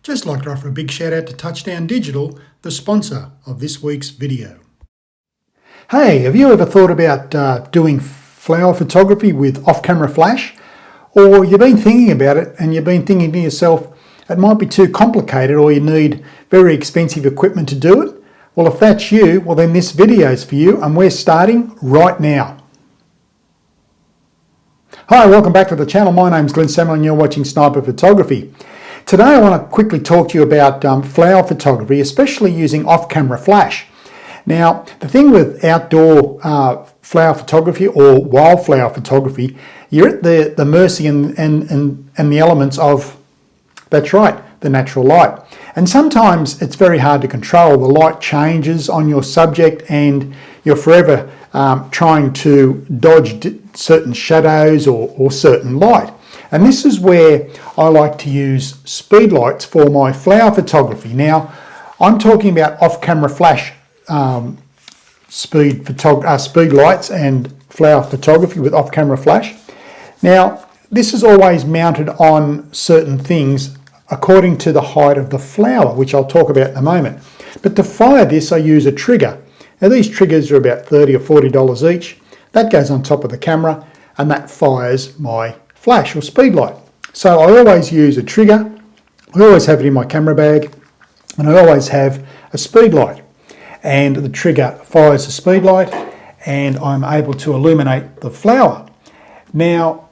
Just like to offer a big shout out to Touchdown Digital, the sponsor of this week's video. Hey, have you ever thought about doing flower photography with off-camera flash? Or you've been thinking about it and you've been thinking to yourself, it might be too complicated or you need very expensive equipment to do it? Well, if that's you, well then this video is for you and we're starting right now. Hi, welcome back to the channel. My name's Glenn Samuel and you're watching Sniper Photography. Today I want to quickly talk to you about flower photography, especially using off-camera flash. Now, the thing with outdoor flower photography or wildflower photography, you're at the mercy and the elements of, that's right, the natural light. And sometimes it's very hard to control. The light changes on your subject and you're forever trying to dodge certain shadows or certain light. And this is where I like to use speed lights for my flower photography. Now, I'm talking about off-camera flash speed lights and flower photography with off-camera flash. Now, this is always mounted on certain things according to the height of the flower, which I'll talk about in a moment. But to fire this, I use a trigger. Now, these triggers are about $30 or $40 each. That goes on top of the camera and that fires my flash or speed light. So I always use a trigger, I always have it in my camera bag, and I always have a speed light. And the trigger fires the speed light and I'm able to illuminate the flower. Now,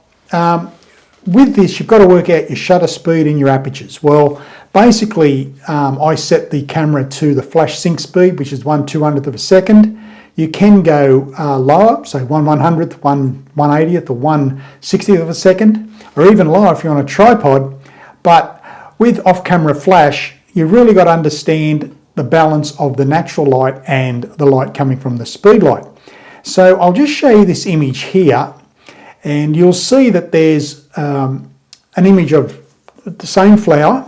with this, you've got to work out your shutter speed and your apertures. Well, basically, I set the camera to the flash sync speed, which is 1/200th of a second. You can go lower, say 1/100th, 1/180th, or 1/60th of a second, or even lower if you're on a tripod. But with off-camera flash, you really got to understand the balance of the natural light and the light coming from the speed light. So I'll just show you this image here, and you'll see that there's an image of the same flower.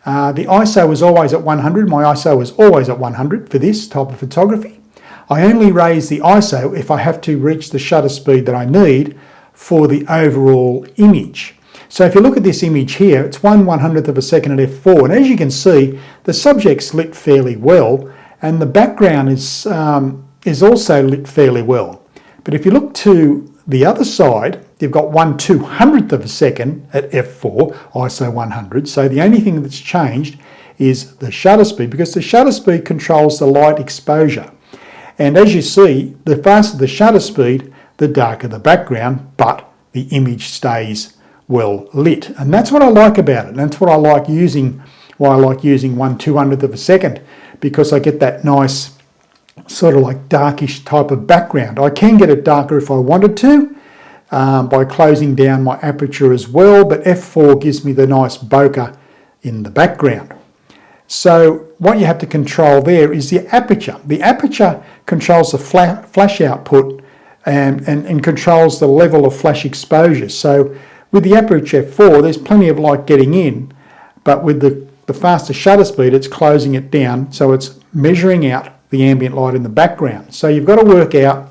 The ISO is always at 100. My ISO is always at 100 for this type of photography. I only raise the ISO if I have to reach the shutter speed that I need for the overall image. So if you look at this image here, it's 1/100th of a second at f4, and as you can see, the subject's lit fairly well, and the background is also lit fairly well. But if you look to the other side, you've got 1/200th of a second at f4, ISO 100. So the only thing that's changed is the shutter speed, because the shutter speed controls the light exposure. And as you see, the faster the shutter speed, the darker the background, but the image stays well lit. And that's what I like about it. And that's what I like using, why I like using 1/200th of a second, because I get that nice sort of like darkish type of background. I can get it darker if I wanted to by closing down my aperture as well, but f4 gives me the nice bokeh in the background. So what you have to control there is the aperture. The aperture controls the flash output and controls the level of flash exposure. So with the aperture f4, there's plenty of light getting in, but with the faster shutter speed, it's closing it down, so it's measuring out the ambient light in the background. So you've got to work out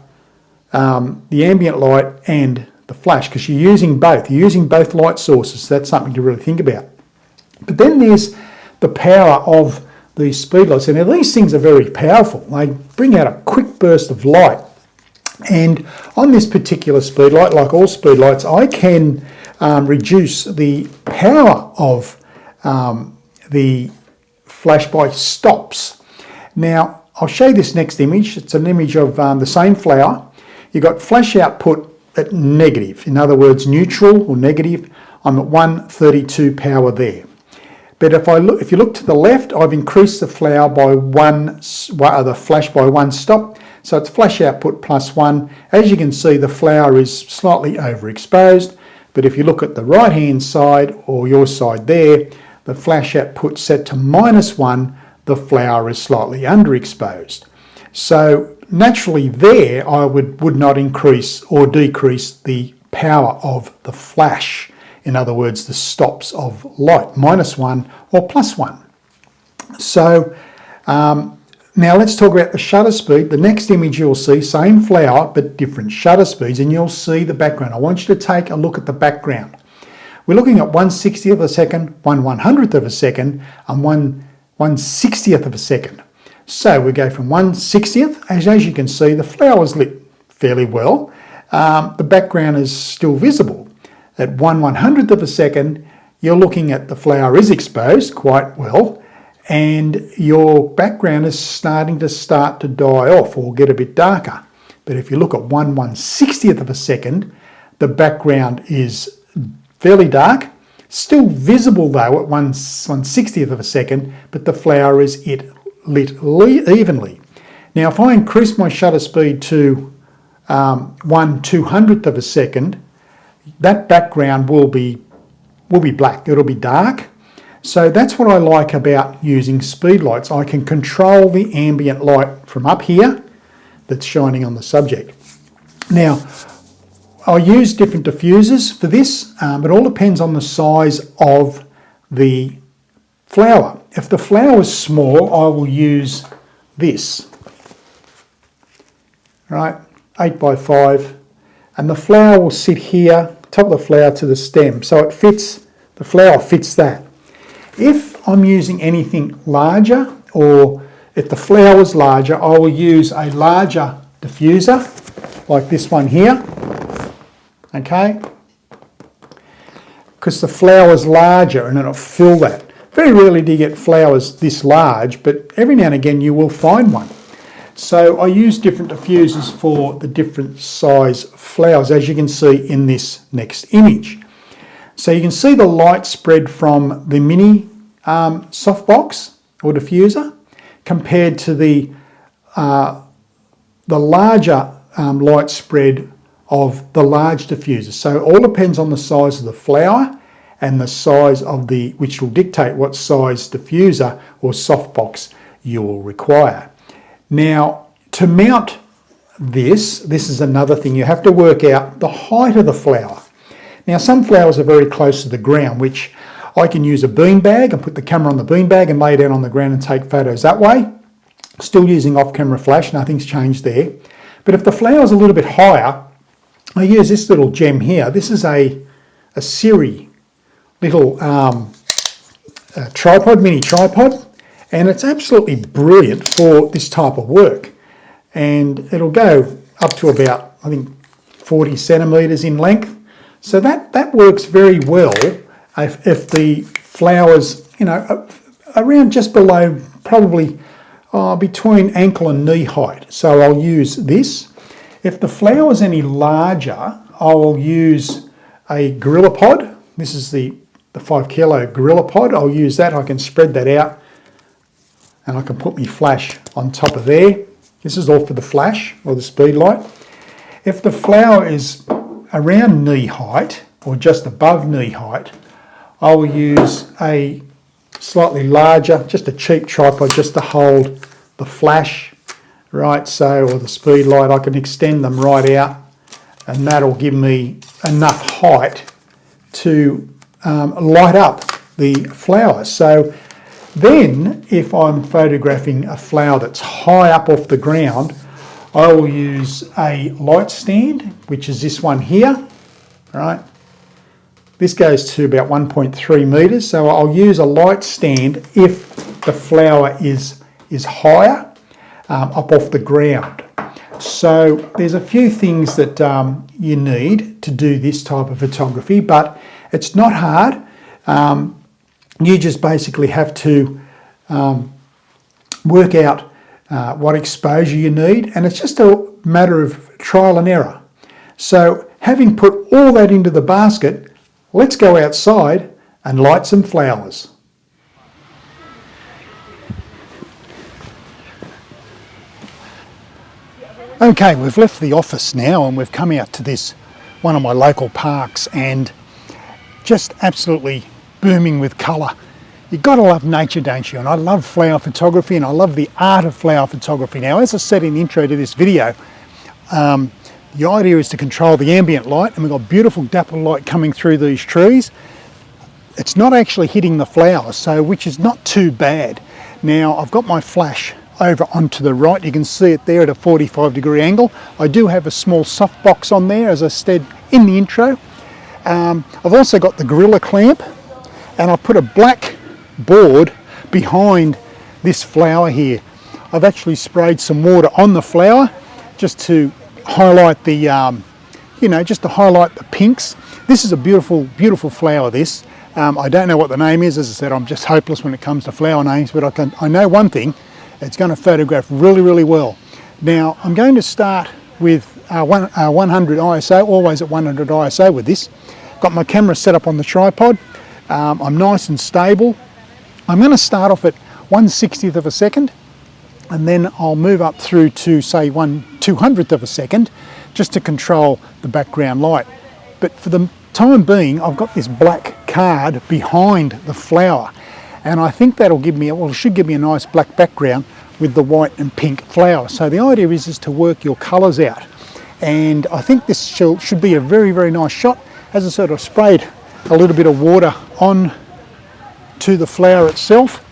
the ambient light and the flash, because you're using both. You're using both light sources, so that's something to really think about. But then there's the power of these speed lights. And now these things are very powerful. They bring out a quick burst of light. And on this particular speed light, like all speed lights, I can reduce the power of the flash by stops. Now, I'll show you this next image. It's an image of the same flower. You've got flash output at negative. In other words, neutral or negative. I'm at 132 power there. But if you look to the left, I've increased the flower by the flash by one stop. So it's flash output +1. As you can see, the flower is slightly overexposed. But if you look at the right-hand side or your side there, the flash output set to -1, the flower is slightly underexposed. So naturally there, I would not increase or decrease the power of the flash. In other words, the stops of light, -1 or +1. So now let's talk about the shutter speed. The next image you'll see, same flower, but different shutter speeds, and you'll see the background. I want you to take a look at the background. We're looking at 1/60th of a second, 1/100th of a second, and 1/160th of a second. So we go from 1/60th, as you can see, the flower's lit fairly well. The background is still visible. At 1/100th of a second, you're looking at the flower is exposed quite well, and your background is starting to die off or get a bit darker. But if you look at 1/160th of a second, the background is fairly dark, still visible though at 1/160th of a second, but the flower is lit evenly. Now if I increase my shutter speed to 1/200th of a second, that background will be black, it'll be dark. So that's what I like about using speed lights. I can control the ambient light from up here that's shining on the subject. Now, I use different diffusers for this. It all depends on the size of the flower. If the flower is small, I will use this, right, 8x5, and the flower will sit here, top of the flower to the stem, so it fits, the flower fits that. If I'm using anything larger, or if the flower is larger, I will use a larger diffuser, like this one here, okay? Because the flower is larger and it'll fill that. Very rarely do you get flowers this large, but every now and again you will find one. So I use different diffusers for the different size flowers, as you can see in this next image. So you can see the light spread from the mini softbox or diffuser compared to the larger light spread of the large diffuser. So it all depends on the size of the flower and the size of which will dictate what size diffuser or softbox you will require. Now, to mount this is another thing. You have to work out the height of the flower. Now, some flowers are very close to the ground, which I can use a beanbag and put the camera on the beanbag and lay it down on the ground and take photos that way. Still using off-camera flash, nothing's changed there. But if the flower's a little bit higher, I use this little gem here. This is a Siri little tripod, mini tripod, and it's absolutely brilliant for this type of work. And it'll go up to about, I think, 40 centimetres in length. So that works very well if the flower's, you know, around just below, probably between ankle and knee height. So I'll use this. If the flower's any larger, I will use a gorilla pod. This is the 5 kilo gorilla pod. I'll use that. I can spread that out and I can put my flash on top of there. This is all for the flash or the speed light. If the flower is around knee height or just above knee height, I will use a slightly larger, just a cheap tripod just to hold the flash, right, so, or the speed light. I can extend them right out and that'll give me enough height to light up the flower. So then if I'm photographing a flower that's high up off the ground, I will use a light stand, which is this one here, right? This goes to about 1.3 metres, so I'll use a light stand if the flower is higher up off the ground. So there's a few things that you need to do this type of photography, but it's not hard. You just basically have to work out what exposure you need, and it's just a matter of trial and error. So having put all that into the basket, let's go outside and light some flowers. Okay, we've left the office now and we've come out to this, one of my local parks, and just absolutely booming with colour. You've got to love nature, don't you? And I love flower photography and I love the art of flower photography. Now, as I said in the intro to this video, the idea is to control the ambient light, and we've got beautiful dapple light coming through these trees. It's not actually hitting the flowers, so which is not too bad. Now, I've got my flash over onto the right. You can see it there at a 45-degree angle. I do have a small softbox on there, as I said in the intro. I've also got the Gorilla clamp, and I've put a black board behind this flower here. I've actually sprayed some water on the flower just to highlight the, just to highlight the pinks. This is a beautiful, beautiful flower, this. I don't know what the name is. As I said, I'm just hopeless when it comes to flower names, but I know one thing, it's going to photograph really, really well. Now, I'm going to start with 100 ISO, always at 100 ISO with this. Got my camera set up on the tripod. I'm nice and stable. I'm going to start off at 1/60th of a second, and then I'll move up through to say 1/200th of a second, just to control the background light. But for the time being, I've got this black card behind the flower, and I think that'll give me, well, it should give me a nice black background with the white and pink flower. So the idea is to work your colours out, and I think this should be a very, very nice shot. As I said, I've sprayed a little bit of water on to the flower itself.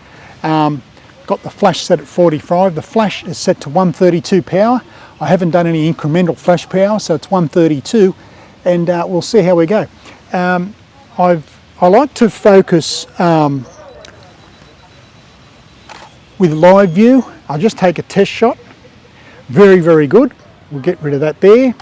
Got the flash set at 45. The flash is set to 132 power. I haven't done any incremental flash power, so it's 132, and we'll see how we go. I like to focus with live view. I'll just take a test shot. Very, very good. We'll get rid of that there.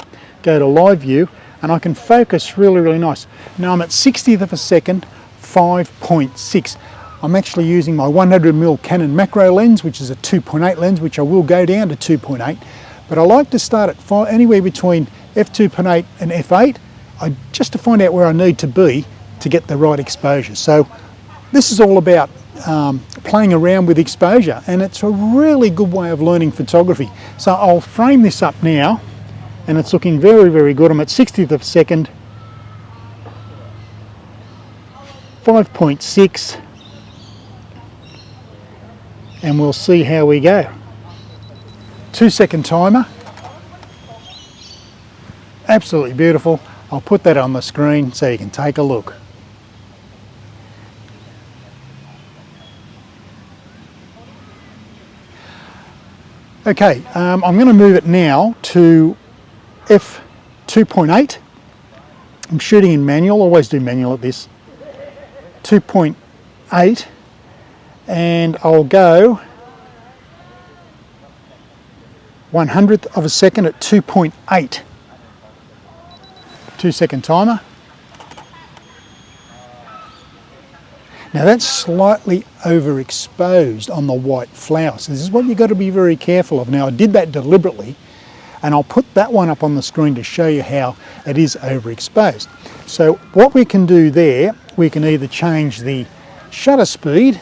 Go to live view, and I can focus really, really nice. Now I'm at 60th of a second, 5.6. I'm actually using my 100mm Canon macro lens, which is a 2.8 lens, which I will go down to 2.8. But I like to start at anywhere between f2.8 and f8, just to find out where I need to be to get the right exposure. So this is all about playing around with exposure, and it's a really good way of learning photography. So I'll frame this up now, and it's looking very, very good. I'm at 60th of a second, 5.6, and we'll see how we go. 2-second timer. Absolutely beautiful. I'll put that on the screen so you can take a look. Okay, I'm going to move it now to f2.8. I'm shooting in manual, always do manual at this. 2.8, and I'll go 100th of a second at 2.8. 2-second timer. Now that's slightly overexposed on the white flower, so this is what you've got to be very careful of. Now I did that deliberately, and I'll put that one up on the screen to show you how it is overexposed. So what we can do there, we can either change the shutter speed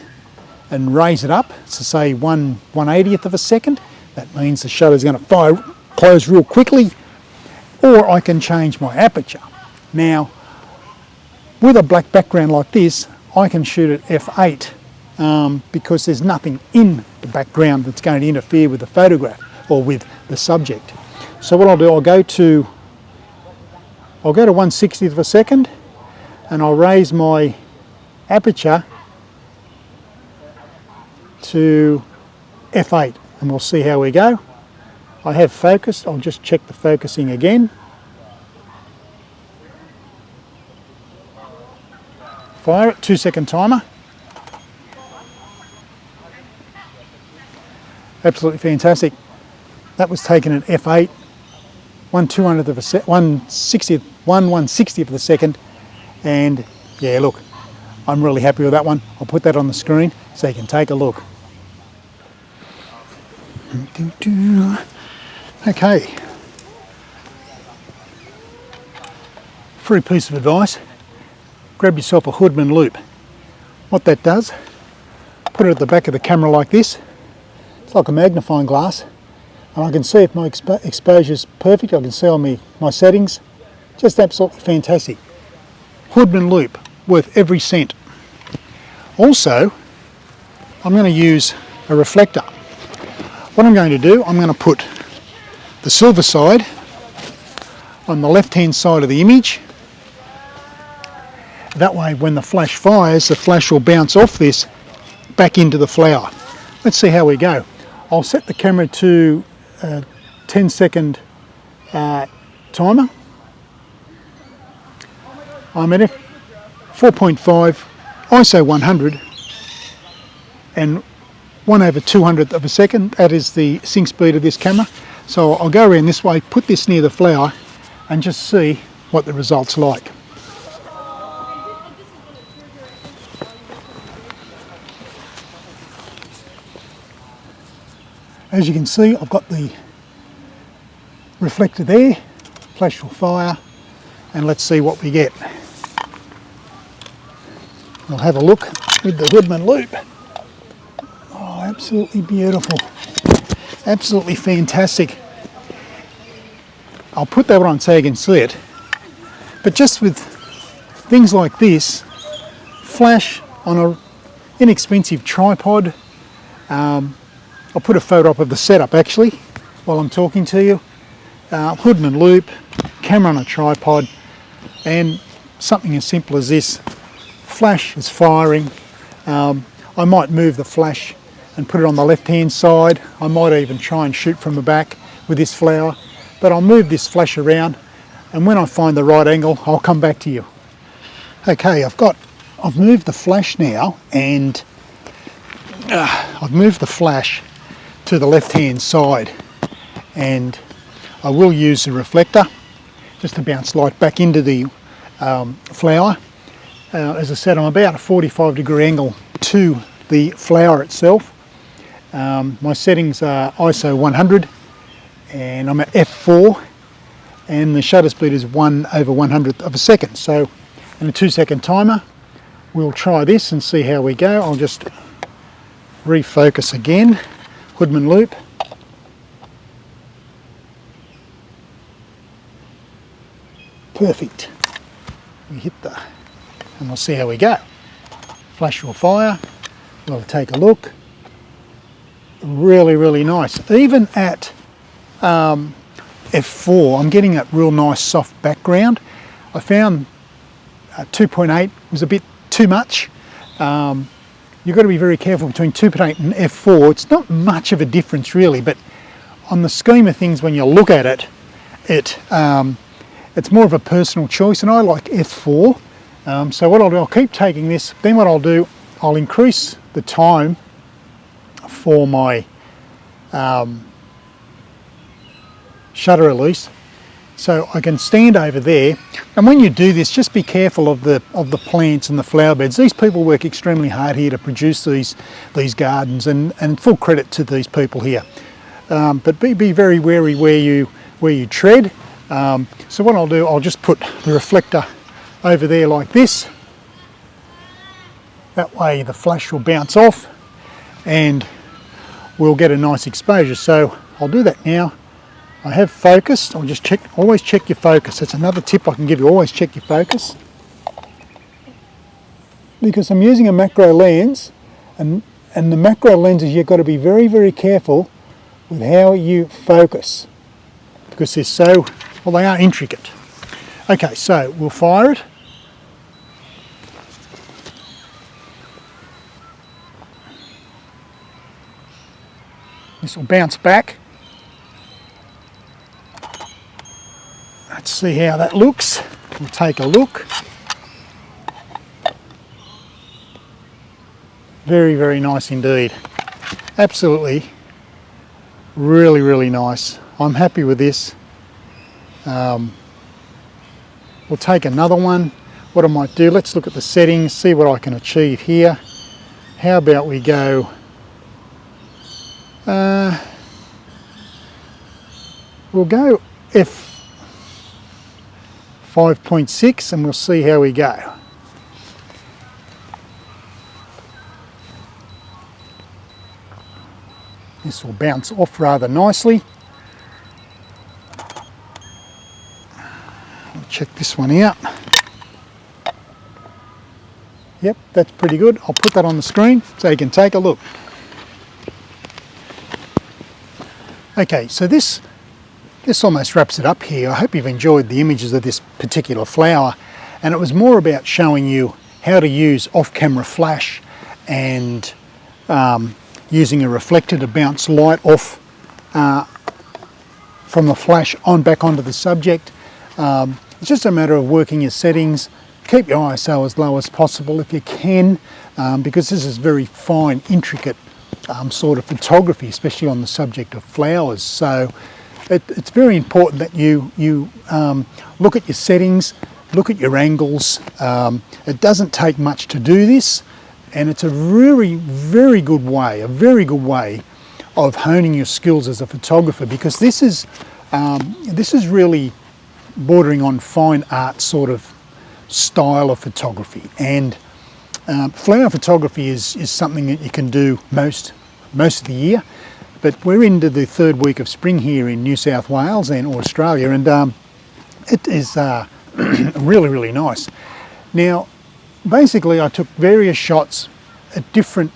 and raise it up to say 1/180th of a second. That means the shutter is going to close real quickly, or I can change my aperture. Now with a black background like this, I can shoot at f8 because there's nothing in the background that's going to interfere with the photograph or with the subject. So what I'll do, I'll go to 1/60th of a second, and I'll raise my aperture to f8, and we'll see how we go. I have focused. I'll just check the focusing again. Fire it, 2-second timer. Absolutely fantastic. That was taken at f8, 1/200th of a second, 1/160th of a second, and yeah, look, I'm really happy with that one. I'll put that on the screen so you can take a look. Okay. Free piece of advice. Grab yourself a Hoodman loop. What that does, put it at the back of the camera like this. It's like a magnifying glass, and I can see if my exposure is perfect. I can see on my settings. Just absolutely fantastic. Hoodman loop, worth every cent. Also, I'm going to use a reflector. What I'm going to do, I'm going to put the silver side on the left-hand side of the image. That way when the flash fires, the flash will bounce off this back into the flower. Let's see how we go. I'll set the camera to a 10-second timer. I'm at f4.5 ISO 100 and 1/200th of a second. That is the sync speed of this camera. So I'll go around this way, put this near the flower and just see what the result's like. As you can see, I've got the reflector there, flash will fire, and let's see what we get. We'll have a look with the Hoodman loop. Oh, absolutely beautiful. Absolutely fantastic. I'll put that on so you can see it. But just with things like this, flash on an inexpensive tripod. I'll put a photo up of the setup actually while I'm talking to you. Hoodman loop, camera on a tripod, and something as simple as this. Flash is firing. I might move the flash and put it on the left hand side. I might even try and shoot from the back with this flower, but I'll move this flash around, and when I find the right angle I'll come back to you. Okay, I've moved the flash now, and I've moved the flash to the left hand side, and I will use the reflector just to bounce light back into the flower. As I said, I'm about a 45-degree angle to the flower itself. My settings are ISO 100 and I'm at f4, and the shutter speed is 1/100th of a second. So in a 2-second timer we'll try this and see how we go. I'll just refocus again, Hoodman loop. Perfect. We hit and we'll see how we go. Flash will fire, we'll take a look. Really, really nice. Even at f4, I'm getting that real nice soft background. I found 2.8 was a bit too much. You've got to be very careful between 2.8 and f4. It's not much of a difference really, but on the scheme of things, when you look at it, it's more of a personal choice, and I like f4. So what I'll do, I'll keep taking this, then what I'll do, I'll increase the time for my shutter release so I can stand over there. And when you do this, just be careful of the plants and the flower beds. These people work extremely hard here to produce these gardens, and full credit to these people here. But be very wary where you tread. So what I'll do, I'll just put the reflector over there like this. That way the flash will bounce off and we'll get a nice exposure. So I'll do that now. I have focused. I'll just always check your focus. That's another tip I can give you, always check your focus. Because I'm using a macro lens, and the macro lenses, you've got to be very, very careful with how you focus, because they are intricate. Okay, so we'll fire it. This will bounce back. Let's see how that looks. We'll take a look. Very, very nice indeed. Absolutely, really, really nice. I'm happy with this. We'll take another one. What I might do, let's look at the settings, see what I can achieve here. How about we go we'll go f5.6 and we'll see how we go. This will bounce off rather nicely. I'll check this one out. Yep, that's pretty good. I'll put that on the screen so you can take a look. Okay, so this almost wraps it up here. I hope you've enjoyed the images of this particular flower, and it was more about showing you how to use off-camera flash and using a reflector to bounce light off from the flash back onto the subject. It's just a matter of working your settings, keep your ISO as low as possible if you can, because this is very fine, intricate sort of photography, especially on the subject of flowers. So it's very important that you look at your settings, look at your angles. It doesn't take much to do this, and it's a very good way of honing your skills as a photographer, because this is really bordering on fine art sort of style of photography. And flower photography is something that you can do most of the year, but we're into the third week of spring here in New South Wales and Australia, and it is really nice. Now, basically I took various shots at different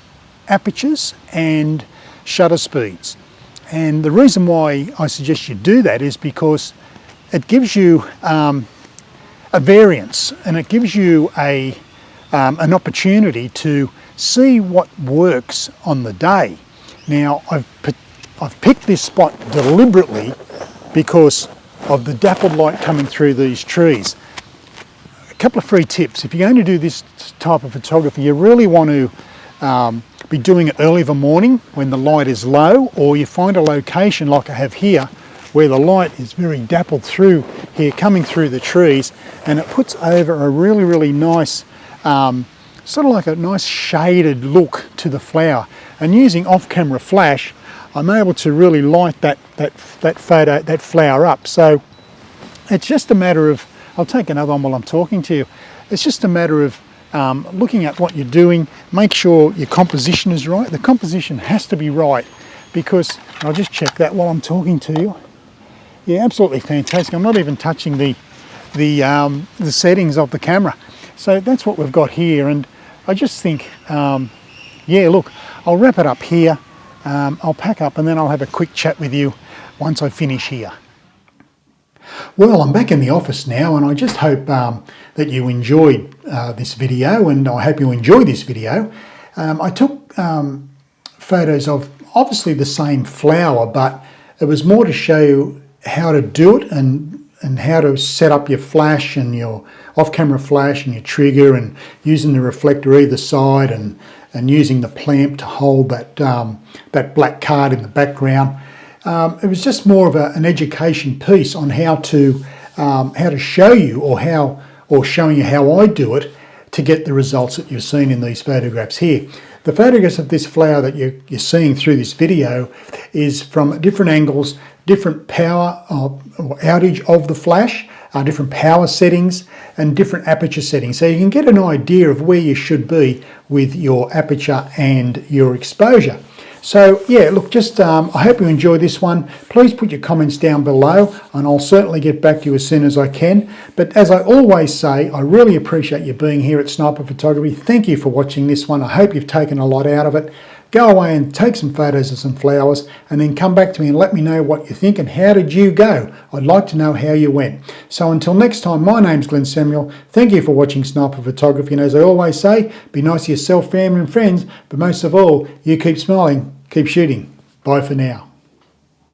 apertures and shutter speeds, and the reason why I suggest you do that is because it gives you a variance, and it gives you an opportunity to see what works on the day. Now, I've picked this spot deliberately because of the dappled light coming through these trees. A couple of free tips: if you're going to do this type of photography, you really want to be doing it early in the morning when the light is low, or you find a location like I have here where the light is very dappled through here, coming through the trees, and it puts over a really nice sort of like a nice shaded look to the flower. And using off-camera flash, I'm able to really light that flower up. So it's just a matter of, I'll take another one while I'm talking to you. It's just a matter of looking at what you're doing. Make sure your composition is right. The composition has to be right, because I'll just check that while I'm talking to you. Yeah, absolutely fantastic. I'm not even touching the settings of the camera. So that's what we've got here, and I just think, yeah, look, I'll wrap it up here. I'll pack up and then I'll have a quick chat with you once I finish here. Well, I'm back in the office now, and I just hope that you enjoyed this video, and I hope you enjoy this video. I took photos of obviously the same flower, but it was more to show you how to do it, and how to set up your flash and your off-camera flash and your trigger, and using the reflector either side, and using the plamp to hold that black card in the background. It was just more of an education piece on how to show you, or showing you how I do it to get the results that you've seen in these photographs here. The photographs of this flower that you're seeing through this video is from different angles, different power or outage of the flash, different power settings and different aperture settings. So you can get an idea of where you should be with your aperture and your exposure. So yeah, look, just I hope you enjoy this one. Please put your comments down below, and I'll certainly get back to you as soon as I can. But as I always say, I really appreciate you being here at Sniper Photography. Thank you for watching this one. I hope you've taken a lot out of it. Go away and take some photos of some flowers, and then come back to me and let me know what you think and how did you go. I'd like to know how you went. So until next time, my name's Glenn Samuel. Thank you for watching Sniper Photography, and as I always say, be nice to yourself, family and friends, but most of all, you keep smiling, keep shooting. Bye for now.